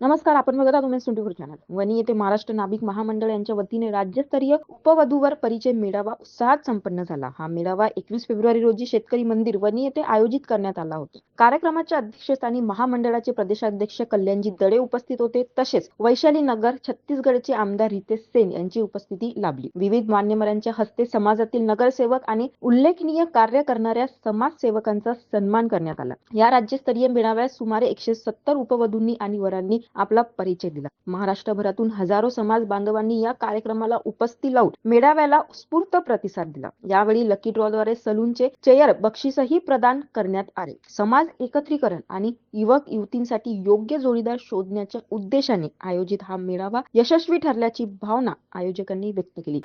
नमस्कार, आपण बघत आहात उमेश 24 चॅनल. वणी येथे महाराष्ट्र नाभिक महामंडळ यांच्या वतीने राज्यस्तरीय उपवधूवर परिचय मेळावा उत्साहात संपन्न झाला. हा मेळावा 21 फेब्रुवारी रोजी शेतकरी मंदिर वणी येथे आयोजित करण्यात आला होता. कार्यक्रमाच्या अध्यक्षस्थानी महामंडळाचे प्रदेशाध्यक्ष कल्याणजी दडे उपस्थित होते. तसेच वैशाली नगर छत्तीसगडचे आमदार रितेश सेन यांची उपस्थिती लाभली. विविध मान्यवरांच्या हस्ते समाजातील नगरसेवक आणि उल्लेखनीय कार्य करणाऱ्या समाजसेवकांचा सन्मान करण्यात आला. या राज्यस्तरीय मेळाव्यात सुमारे 170 उपवधूंनी आणि वरांनी आपला परिचय दिला. महाराष्ट्रभरातून हजारो समाज बांधवांनी या कार्यक्रमाला उपस्थिती लावून मेळाव्याला उत्स्फूर्त प्रतिसाद दिला. यावेळी लकी ड्रॉद्वारे सलूनचे चेअर बक्षीसही प्रदान करण्यात आले. समाज एकत्रीकरण आणि युवक युवतींसाठी योग्य जोडीदार शोधण्याच्या उद्देशाने आयोजित हा मेळावा यशस्वी ठरल्याची भावना आयोजकांनी व्यक्त केली.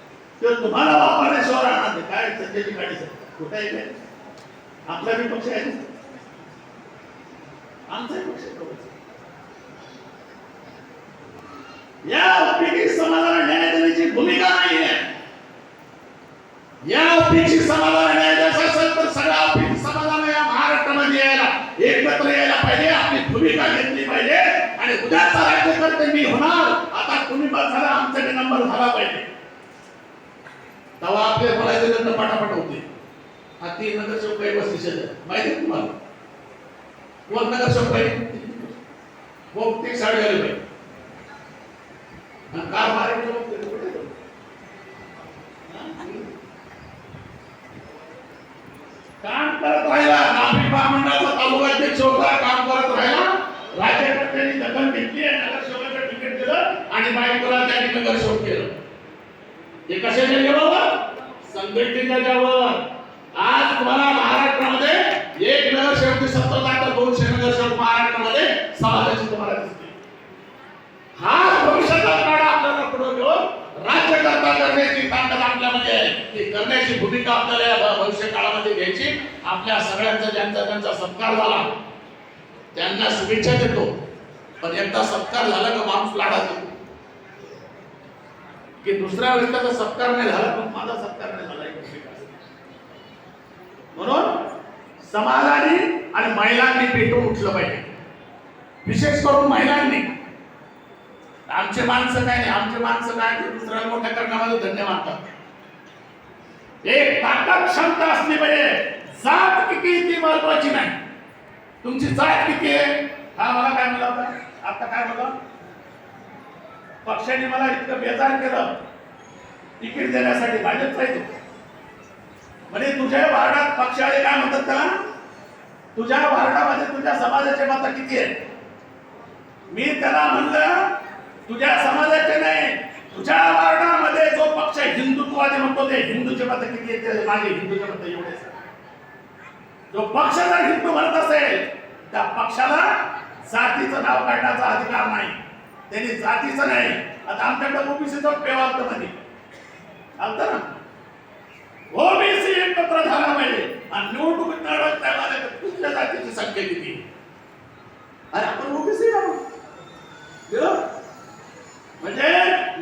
या ओबीसी समाजाला न्याय देण्याची भूमिका नाही आहे. या ओबीसी समाजाला न्याय द्यायचा असेल तर सगळ्या ओबीसी समाजाला या महाराष्ट्रामध्ये यायला एकत्र यायला पाहिजे, आपली भूमिका घेतली पाहिजे आणि उद्याचा राज्यकर्ते मी होणार. आता तुम्ही झाला आमच्याकडे नंबर झाला पाहिजे तेव्हा आपले बोलायचे लग्न पटापट होते. हा 3 नगरसेवक काही बसले माहिती तुम्हाला कोण नगरसेवक पाहिजे बहुतेक साडे आले पाहिजे काम करत राहिला. नाभिक महामंडळाचा तालुकाध्यक्ष होता, काम करत राहिला. राज्यकर्त्यांनी दखल घेतली आणि नगरसेवकाचं तिकीट दिलं आणि बायकोला त्यांनी नगरसेवक केलं. हे कशाच्या जेव्हा संघटनेच्या जेव्हा आज तुम्हाला महाराष्ट्रामध्ये एक नगरसेवक 70 लाख 200 नगरसेवक महाराष्ट्रामध्ये समाजाची तुम्हाला दिसते. हा भविष्याचा काळ आपल्याला पुढे घेऊन राज्यकर्ता करण्याची ताकद आपल्यामध्ये आहे. ती करण्याची भूमिका आपल्याला भविष्य काळामध्ये घ्यायची. आपल्या सगळ्यांचा ज्यांचा सत्कार झाला त्यांना शुभेच्छा देतो. पण एकदा सत्कार झाला का माणूस लाडात येतो की दुसऱ्या वेळेस त्याचा सत्कार नाही झाला पण माझा सत्कार नाही झाला. म्हणून समाजाने आणि महिलांनी पेटून उठलं पाहिजे. विशेष करून महिलांनी. आमचे माणसं काय नाही, आमचे माणसं काय दुसऱ्या मोठ्या करण्यामध्ये धन्य मानतात. एक ताकद क्षमता असली पाहिजे. जात किती ती महत्वाची नाही. तुमची जात किती आहे हा मला काय म्हणला होता आता काय म्हणला पक्षाने मला इतकं बेजार केलं तिकीट देण्यासाठी भाजपचा येतो म्हणजे तुझ्या वार्डात पक्षाने काय म्हणतात त्याला तुझ्या वार्डामध्ये तुझ्या समाजाचे मत किती आहेत. मी त्याला म्हणलं तुझ्या समाजाचे नाही, तुझ्या वार्डामध्ये जो पक्ष हिंदुत्ववादी म्हणतो ते हिंदूचे मत किती येते. माझे हिंदूचे मत एवढे. जो पक्ष जर हिंदू म्हणत असेल त्या पक्षाला जातीचं नाव काढण्याचा अधिकार नाही. त्यांनी जातीचं नाही. आता आमच्याकडे ओबीसीचं पेवार्थ मध्ये आलतं ना ओबीसी एकत्र झाला पाहिजे आणि निवडणुकीत लढत त्याला तुमच्या जातीची संख्या किती. अरे आपण ओबीसी म्हणजे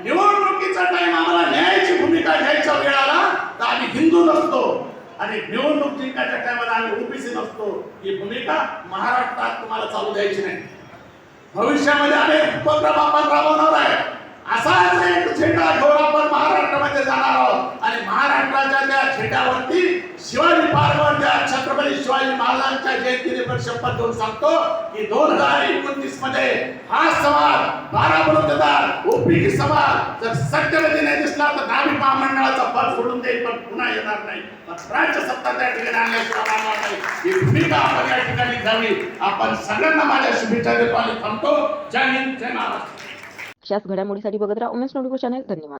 निवडणुकीचा टाइम आम्हाला न्यायाची भूमिका घ्यायचा वेळ आला तर आम्ही हिंदू नसतो आणि निवडणूक जिंकायच्या टायमाला आम्ही ओबीसी नसतो. ही भूमिका महाराष्ट्रात तुम्हाला चालू द्यायची नाही. भविष्यामध्ये अनेक उपक्रम आपण राबवणार आहे. असाच एक झेंडा घेऊन आपण महाराष्ट्रामध्ये जाणार आहोत आणि महाराष्ट्राच्या त्या झेंड्यावरती शिवाजी पार्कवर त्या छत्रपती शिवाजी महाराजांच्या जयंतीने शपथ घेऊन सांगतो की 2029 मध्ये हा समाज 12 बलुतेदार ओबीसी समाज जर सत्यवती नाही दिसला तर नाभिक महामंडळाचा पद सोडून देईल पण पुन्हा येणार नाही. राज्य सत्ता त्या ठिकाणी आणण्याशिवाय नाही. ही भूमिका आपण या ठिकाणी घ्यावी. आपण सगळ्यांना माझ्या शुभेच्छा देतो आणि थांबतो. जय हिंद जय महाराष्ट्र. अशाच घडामोडीसाठी बघत राहा उमेश 24 चॅनल. धन्यवाद.